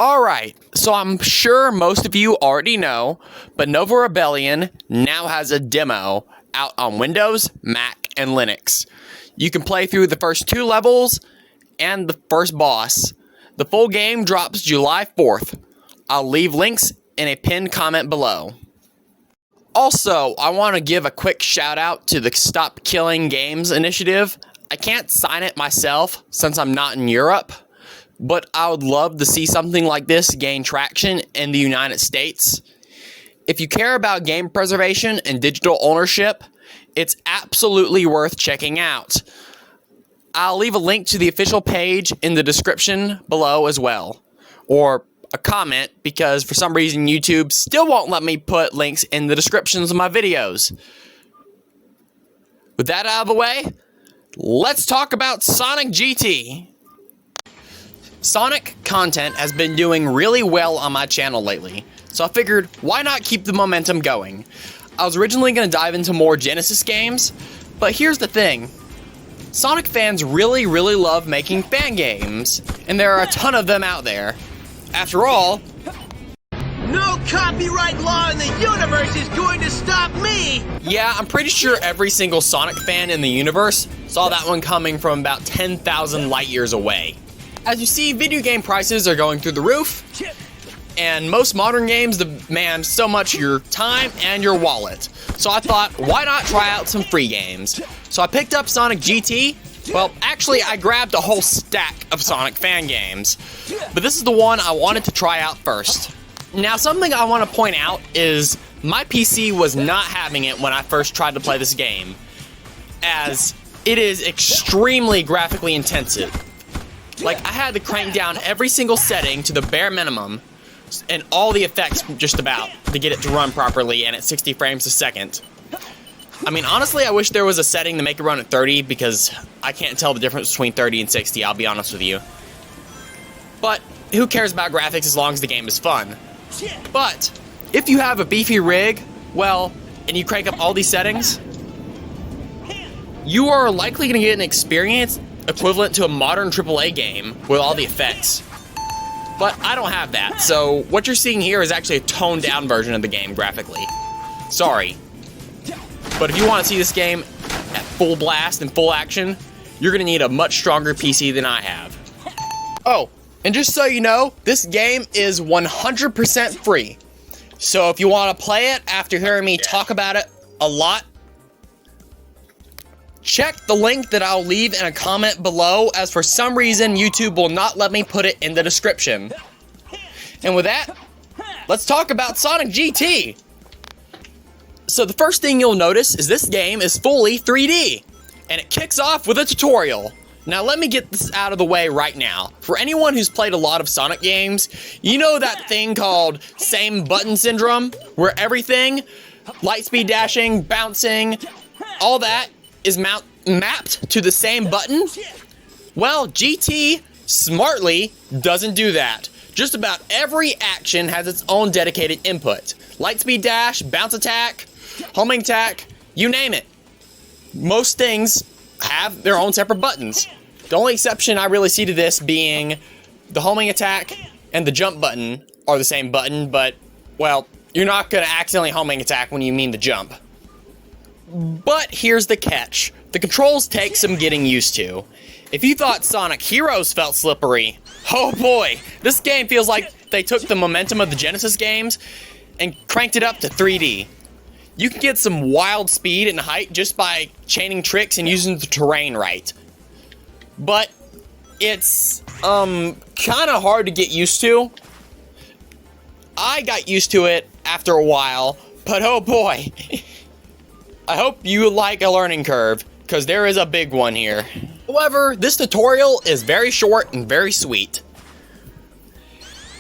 Alright, so I'm sure most of you already know, but Nova Rebellion now has a demo out on Windows, Mac, and Linux. You can play through the first 2 levels and the first boss. The full game drops July 4th. I'll leave links in a pinned comment below. Also, I want to give a quick shout out to the Stop Killing Games initiative. I can't sign it myself since I'm not in Europe, but I would love to see something like this gain traction in the United States. If you care about game preservation and digital ownership, it's absolutely worth checking out. I'll leave a link to the official page in the description below as well, or a comment, because for some reason YouTube still won't let me put links in the descriptions of my videos. With that out of the way, let's talk about Sonic GT. Sonic content has been doing really well on my channel lately, so I figured why not keep the momentum going. I was originally going to dive into more Genesis games, but here's the thing. Sonic fans really love making fan games, and there are a ton of them out there. After all, no copyright law in the universe is going to stop me! Yeah, I'm pretty sure every single Sonic fan in the universe saw that one coming from about 10,000 light years away. As you see, video game prices are going through the roof, and most modern games demand so much your time and your wallet. So I thought, why not try out some free games? So I picked up Sonic GT. Well, actually, I grabbed a whole stack of Sonic fan games, but this is the one I wanted to try out first. Now, something I want to point out is my PC was not having it when I first tried to play this game, as it is extremely graphically intensive. Like, I had to crank down every single setting to the bare minimum, and all the effects just about, to get it to run properly and at 60 frames a second. I mean, honestly, I wish there was a setting to make it run at 30, because I can't tell the difference between 30 and 60, I'll be honest with you. But, who cares about graphics as long as the game is fun? But, if you have a beefy rig, well, and you crank up all these settings, you are likely going to get an experience equivalent to a modern AAA game with all the effects. But I don't have that, so what you're seeing here is actually a toned down version of the game graphically. Sorry. But if you want to see this game at full blast and full action, you're going to need a much stronger PC than I have. Oh, and just so you know, this game is 100% free. So if you want to play it after hearing me talk about it a lot, check the link that I'll leave in a comment below, as for some reason YouTube will not let me put it in the description. And with that, let's talk about Sonic GT. So the first thing you'll notice is this game is fully 3D, and it kicks off with a tutorial. Now let me get this out of the way right now. For anyone who's played a lot of Sonic games, you know that thing called same button syndrome, where everything, light speed dashing, bouncing, all that is mapped to the same button? Well, GT smartly doesn't do that. Just about every action has its own dedicated input. Lightspeed dash, bounce attack, homing attack, you name it. Most things have their own separate buttons. The only exception I really see to this being the homing attack and the jump button are the same button, but, well, you're not going to accidentally homing attack when you mean the jump. But here's the catch. The controls take some getting used to. If you thought Sonic Heroes felt slippery, oh boy, this game feels like they took the momentum of the Genesis games and cranked it up to 3D. You can get some wild speed and height just by chaining tricks and using the terrain right. But it's kind of hard to get used to. I got used to it after a while, but oh boy. I hope you like a learning curve, because there is a big one here. However, this tutorial is very short and very sweet.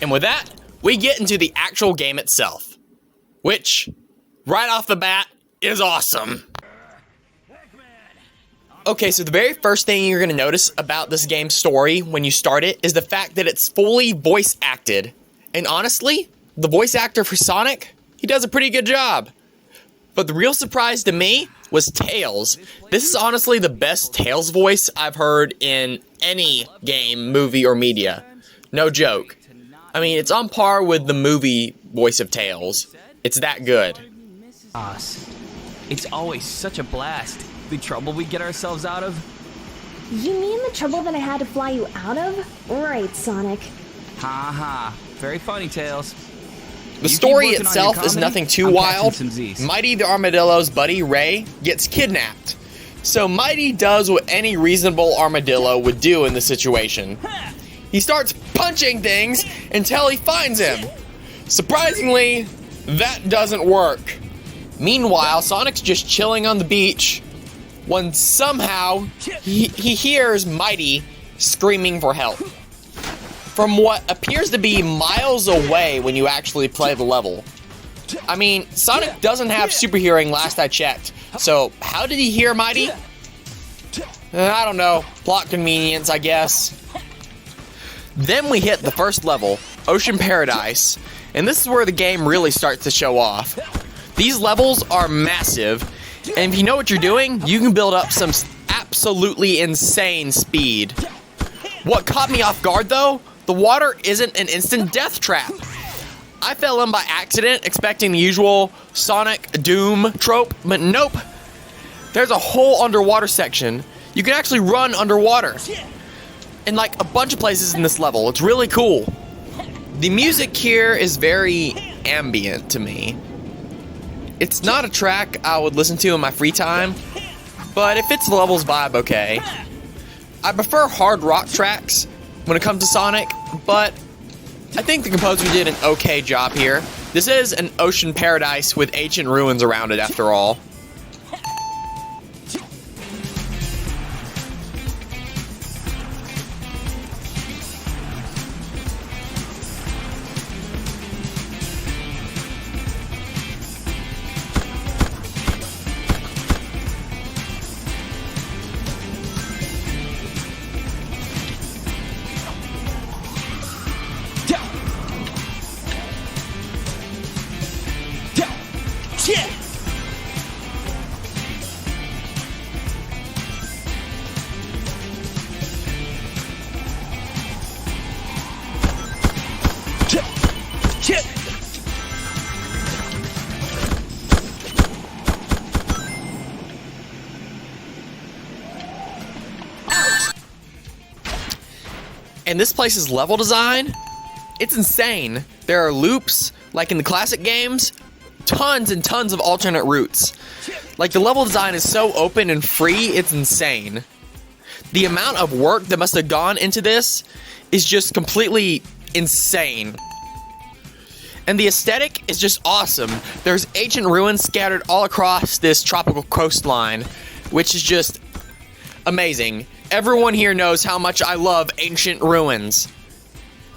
And with that, we get into the actual game itself, which, right off the bat, is awesome. Okay, so the very first thing you're going to notice about this game's story when you start it is the fact that it's fully voice acted. And honestly, the voice actor for Sonic, he does a pretty good job. But the real surprise to me was Tails. This is honestly the best Tails voice I've heard in any game, movie, or media. No joke. I mean, it's on par with the movie voice of Tails. It's that good. Us. It's always such a blast. The trouble we get ourselves out of. You mean the trouble that I had to fly you out of? Right, Sonic. Ha ha. Very funny, Tails. The story itself is nothing too wild. Z's. Mighty the Armadillo's buddy, Ray, gets kidnapped. So Mighty does what any reasonable armadillo would do in this situation. He starts punching things until he finds him. Surprisingly, that doesn't work. Meanwhile, Sonic's just chilling on the beach when somehow he hears Mighty screaming for help from what appears to be miles away when you actually play the level. I mean, Sonic doesn't have super hearing last I checked, so how did he hear Mighty? I don't know, plot convenience, I guess. Then we hit the first level, Ocean Paradise, and this is where the game really starts to show off. These levels are massive, and if you know what you're doing, you can build up some absolutely insane speed. What caught me off guard though, the water isn't an instant death trap. I fell in by accident expecting the usual Sonic Doom trope, but nope. There's a whole underwater section. You can actually run underwater. In like a bunch of places in this level. It's really cool. The music here is very ambient to me. It's not a track I would listen to in my free time, but it fits the level's vibe okay. I prefer hard rock tracks when it comes to Sonic, but I think the composer did an okay job here. This is an ocean paradise with ancient ruins around it after all. And this place's level design, it's insane. There are loops, like in the classic games, tons and tons of alternate routes. Like the level design is so open and free, it's insane. The amount of work that must have gone into this is just completely insane. And the aesthetic is just awesome. There's ancient ruins scattered all across this tropical coastline, which is just amazing. Everyone here knows how much I love ancient ruins.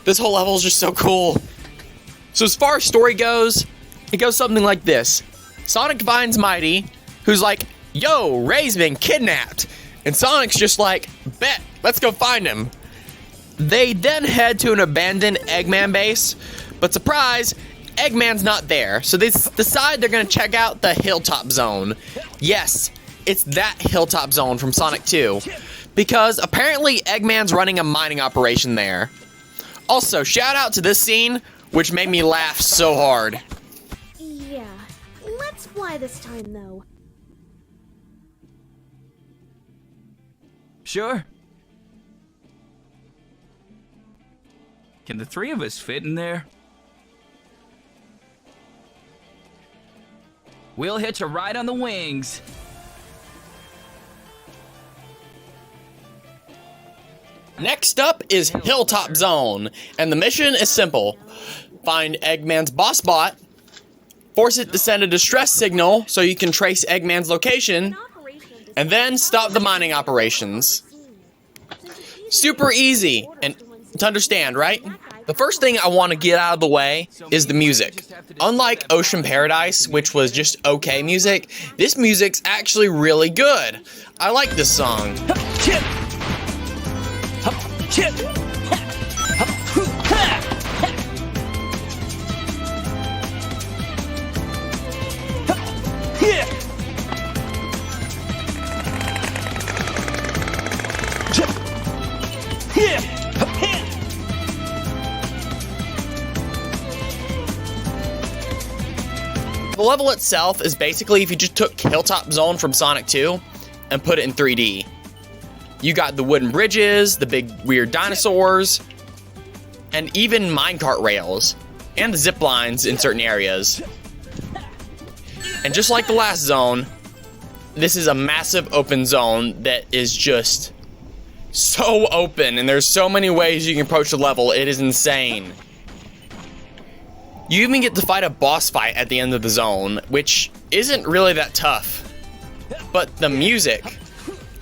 This whole level is just so cool. So as far as story goes, it goes something like this. Sonic finds Mighty, who's like, yo, Ray's been kidnapped. And Sonic's just like, bet, let's go find him. They then head to an abandoned Eggman base, but surprise, Eggman's not there. So they decide they're gonna check out the Hilltop Zone. Yes, it's that Hilltop Zone from Sonic 2. Because apparently Eggman's running a mining operation there. Also, shout out to this scene, which made me laugh so hard. Yeah, let's fly this time though. Sure. Can the three of us fit in there? We'll hitch a ride on the wings. Next up is Hilltop Zone, and the mission is simple. Find Eggman's boss bot, force it to send a distress signal so you can trace Eggman's location, and then stop the mining operations. Super easy and to understand, right? The first thing I want to get out of the way is the music. Unlike Ocean Paradise, which was just okay music, this music's actually really good. I like this song. The level itself is basically if you just took Hilltop Zone from Sonic 2 and put it in 3D. You got the wooden bridges, the big weird dinosaurs, and even minecart rails, and the zip lines in certain areas. And just like the last zone, this is a massive open zone that is just so open, and there's so many ways you can approach the level. It is insane. You even get to fight a boss fight at the end of the zone, which isn't really that tough. But the music,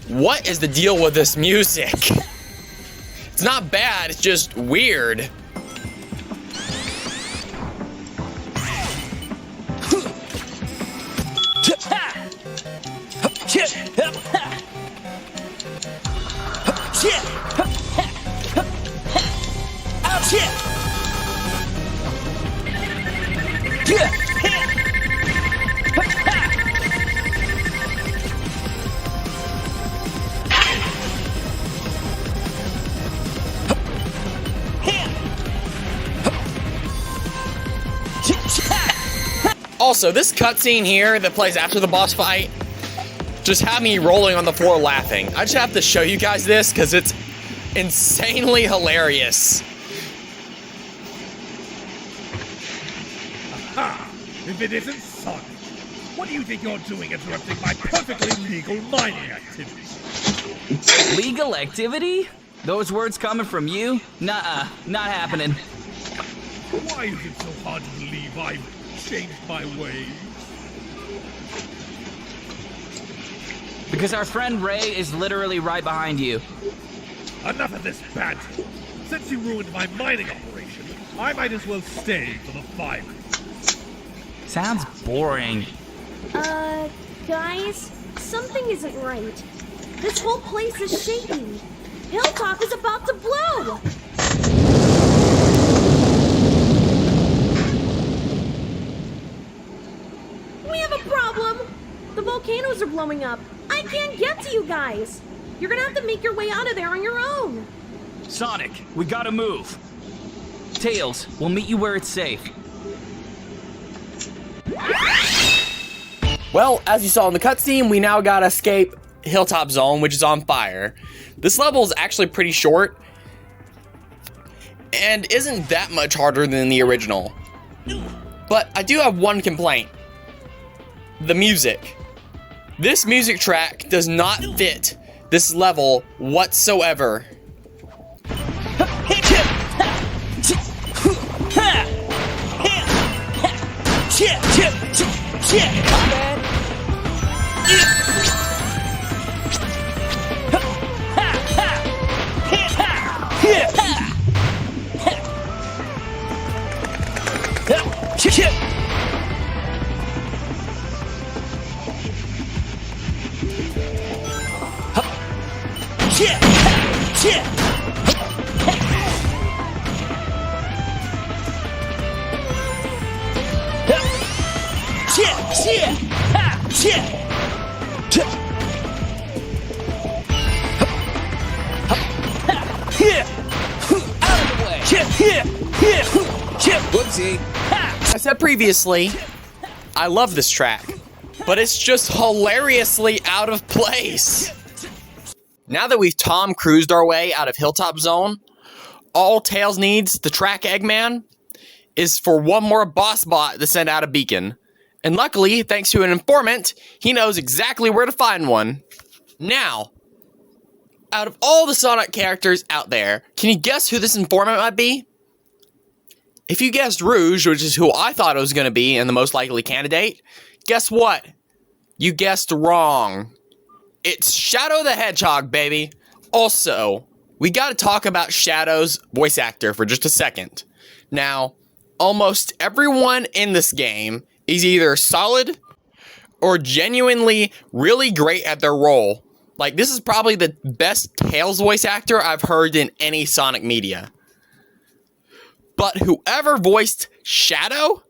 what is the deal with this music? It's not bad, it's just weird. Also, this cutscene here that plays after the boss fight just had me rolling on the floor laughing. I just have to show you guys this because it's insanely hilarious. Aha! If it isn't Sonic, what do you think you're doing interrupting my perfectly legal mining activity? Legal activity? Those words coming from you? Nuh-uh, not happening. Why is it so hard to believe I've changed my ways? Because our friend Ray is literally right behind you. Enough of this banter. Since you ruined my mining operation, I might as well stay for the fight. Sounds boring. Guys, something isn't right. This whole place is shaking. Hilltop is about to blow! We have a problem! The volcanoes are blowing up. I can't get to you guys. You're gonna have to make your way out of there on your own. Sonic, we gotta move. Tails, we'll meet you where it's safe. Well, as you saw in the cutscene, we now gotta escape Hilltop Zone, which is on fire. This level is actually pretty short and isn't that much harder than the original. But I do have one complaint. The music. This music track does not fit this level whatsoever. I said previously, I love this track, but it's just hilariously out of place. Now that we've Tom Cruised our way out of Hilltop Zone, all Tails needs to track Eggman is for one more boss bot to send out a beacon. And luckily, thanks to an informant, he knows exactly where to find one. Now, out of all the Sonic characters out there, can you guess who this informant might be? If you guessed Rouge, which is who I thought it was going to be and the most likely candidate, guess what? You guessed wrong. It's Shadow the Hedgehog, baby. Also, we got to talk about Shadow's voice actor for just a second. Now, almost everyone in this game is either solid or genuinely really great at their role. Like, this is probably the best Tails voice actor I've heard in any Sonic media. But whoever voiced Shadow,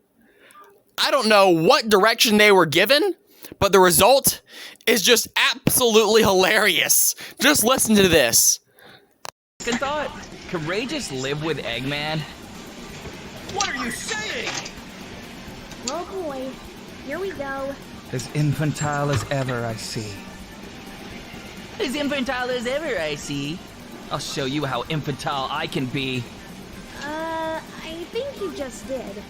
I don't know what direction they were given, but the result is just absolutely hilarious. Just listen to this. Second thought, could Ray just live with Eggman? What are you saying? Oh boy. Here we go. As infantile as ever, I see. As infantile as ever, I see. I'll show you how infantile I can be. I think you just did.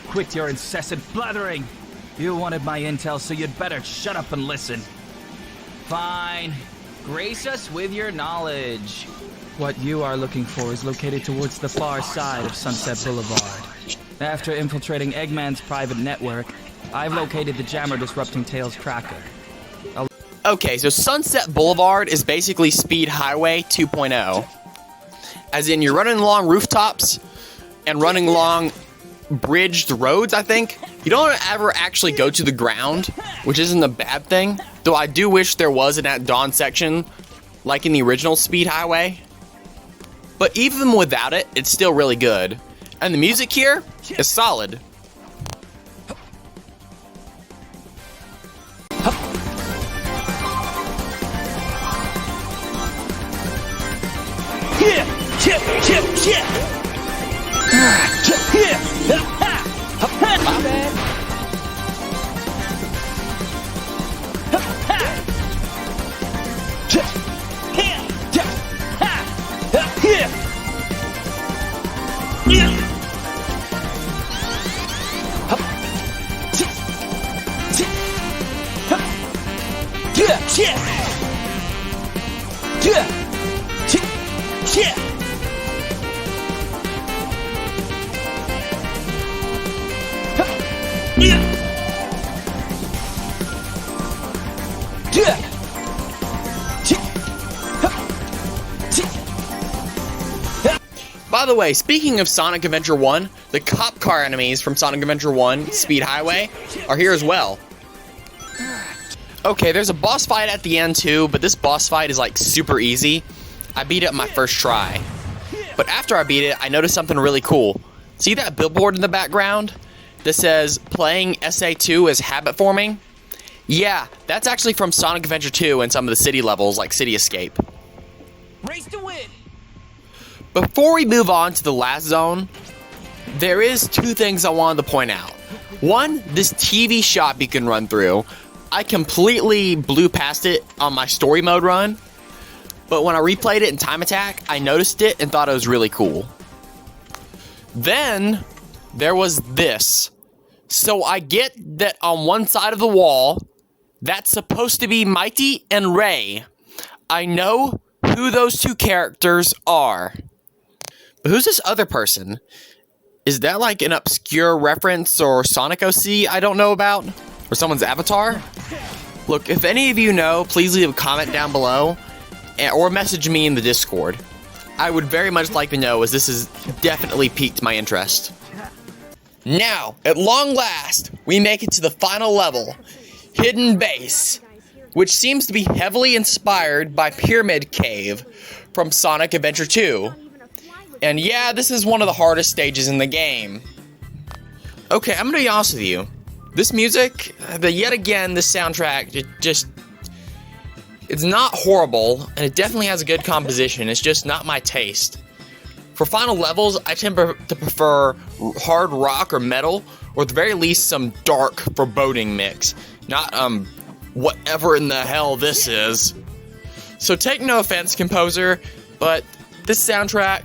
Quit your incessant blathering. You wanted my intel, so you'd better shut up and listen. Fine. Grace us with your knowledge. What you are looking for is located towards the far side of Sunset Boulevard. After infiltrating Eggman's private network, I've located the jammer disrupting Tails tracker. Okay, so Sunset Boulevard is basically Speed Highway 2.0. As in, you're running along rooftops and running along bridged roads, I think. You don't ever actually go to the ground, which isn't a bad thing. Though I do wish there was an at dawn section, like in the original Speed Highway. But even without it, it's still really good. And the music here is solid. By the way, speaking of Sonic Adventure 1, the cop car enemies from Sonic Adventure 1 Speed Highway are here as well. Okay, there's a boss fight at the end too, but this boss fight is like super easy. I beat it on my first try. But after I beat it, I noticed something really cool. See that billboard in the background that says playing SA2 is habit forming? Yeah, that's actually from Sonic Adventure 2 and some of the city levels like City Escape. Race to win! Before we move on to the last zone, there is two things I wanted to point out. One, this TV shop you can run through. I completely blew past it on my story mode run, but when I replayed it in Time Attack, I noticed it and thought it was really cool. Then, there was this. So I get that on one side of the wall, that's supposed to be Mighty and Ray. I know who those two characters are. But who's this other person? Is that like an obscure reference or Sonic OC I don't know about? Or someone's avatar? Look, if any of you know, please leave a comment down below or message me in the Discord. I would very much like to know, as this has definitely piqued my interest. Now, at long last, we make it to the final level, Hidden Base, which seems to be heavily inspired by Pyramid Cave from Sonic Adventure 2. And yeah, this is one of the hardest stages in the game. Okay, I'm gonna be honest with you. This music, yet again, this soundtrack, it's not horrible, and it definitely has a good composition. It's just not my taste. For final levels, I tend to prefer hard rock or metal, or at the very least, some dark, foreboding mix. Not, whatever in the hell this is. So take no offense, composer, but this soundtrack,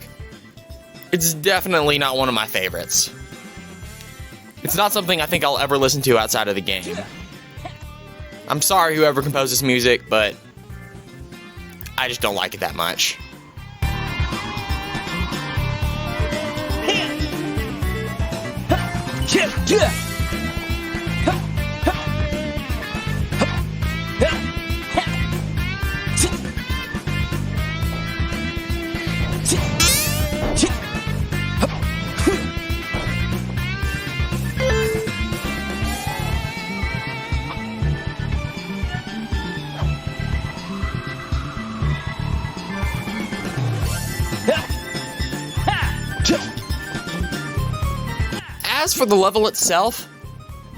it's definitely not one of my favorites. It's not something I think I'll ever listen to outside of the game. I'm sorry whoever composed this music, but I just don't like it that much. As for the level itself,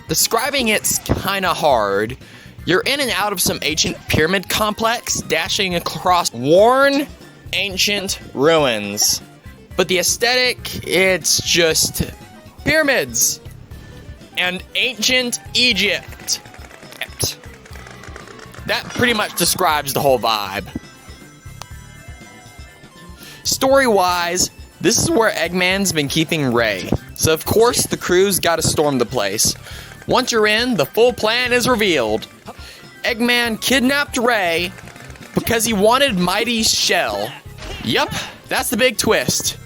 describing it's kinda hard. You're in and out of some ancient pyramid complex, dashing across worn, ancient ruins. But the aesthetic, it's just pyramids. and ancient Egypt. That pretty much describes the whole vibe. Story-wise, this is where Eggman's been keeping Ray. So of course the crew's gotta storm the place. Once you're in, the full plan is revealed. Eggman kidnapped Ray because he wanted Mighty's shell. Yup, that's the big twist.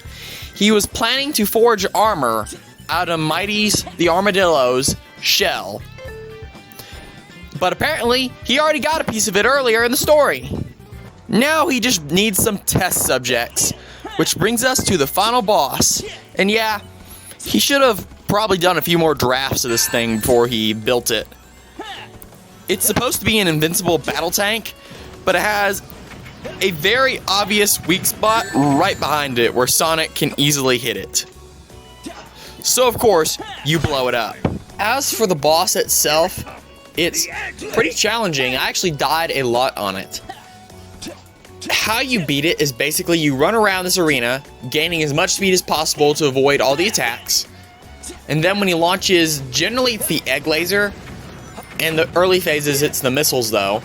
He was planning to forge armor out of Mighty's, the Armadillo's, shell. But apparently, he already got a piece of it earlier in the story. Now he just needs some test subjects, which brings us to the final boss. And yeah, he should have probably done a few more drafts of this thing before he built it. It's supposed to be an invincible battle tank, but it has a very obvious weak spot right behind it where Sonic can easily hit it. So of course, you blow it up. As for the boss itself, it's pretty challenging. I actually died a lot on it. How you beat it is basically you run around this arena, gaining as much speed as possible to avoid all the attacks. And then when he launches, generally it's the egg laser. In the early phases, it's the missiles though.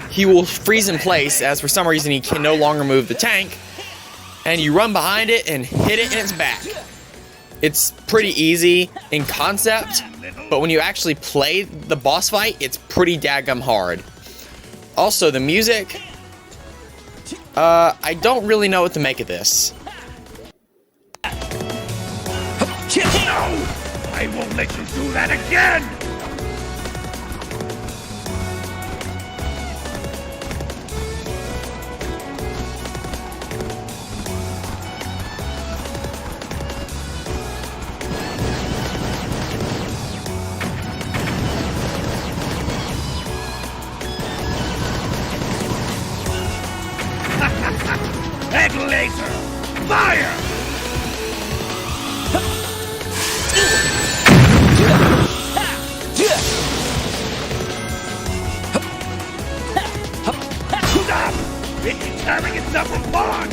He will freeze in place as for some reason he can no longer move the tank. And you run behind it and hit it in its back. It's pretty easy in concept, but when you actually play the boss fight, it's pretty daggum hard. Also, the music, I don't really know what to make of this. No! I won't let you do that again! Egg laser! Fire! Stop! It's tearing itself apart!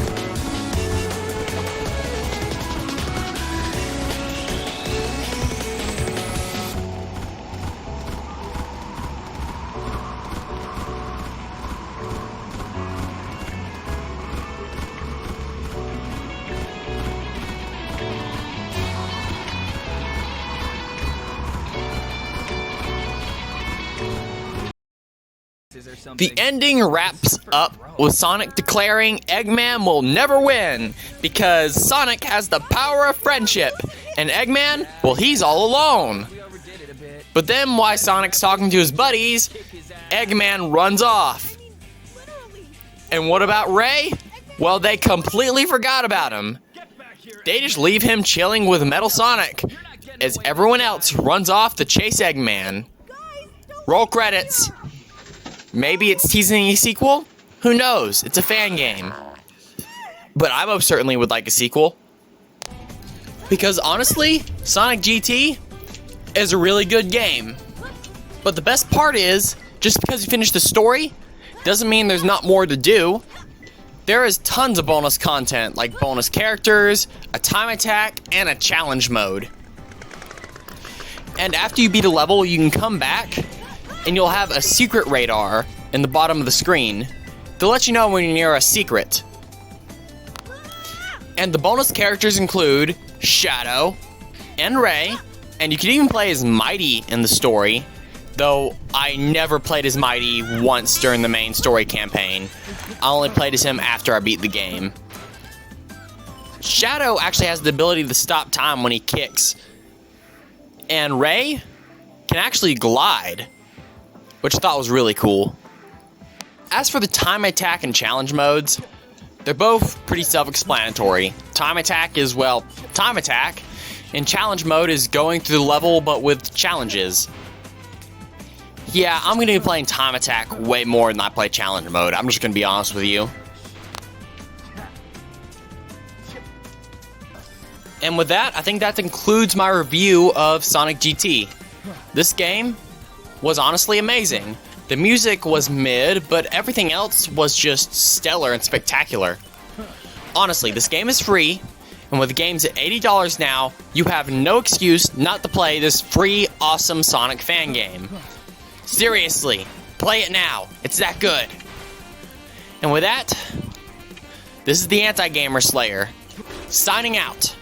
The ending wraps up with Sonic declaring Eggman will never win because Sonic has the power of friendship and Eggman, well, he's all alone. But then while Sonic's talking to his buddies, Eggman runs off. And what about Ray? Well, they completely forgot about him. They just leave him chilling with Metal Sonic as everyone else runs off to chase Eggman. Roll credits. Maybe it's teasing a sequel? Who knows? It's a fan game. But I most certainly would like a sequel. Because honestly, Sonic GT is a really good game. But the best part is, just because you finish the story, doesn't mean there's not more to do. There is tons of bonus content, like bonus characters, a time attack, and a challenge mode. And after you beat a level, you can come back, and you'll have a secret radar in the bottom of the screen to let you know when you're near a secret. And the bonus characters include Shadow and Ray, and you can even play as Mighty in the story, though I never played as Mighty once during the main story campaign. I only played as him after I beat the game. Shadow actually has the ability to stop time when he kicks, and Ray can actually glide, which I thought was really cool. As for the time attack and challenge modes, they're both pretty self-explanatory. Time attack is, well, time attack, and challenge mode is going through the level but with challenges. Yeah, I'm going to be playing time attack way more than I play challenge mode. I'm just going to be honest with you. And with that, I think that concludes my review of Sonic GT. This game was honestly amazing. The music was mid, but everything else was just stellar and spectacular. Honestly, this game is free, And with games at $80 now, you have no excuse not to play this free, awesome Sonic fan game. Seriously, play it now. It's that good. And with that, this is the Anti-Gamer Slayer, signing out.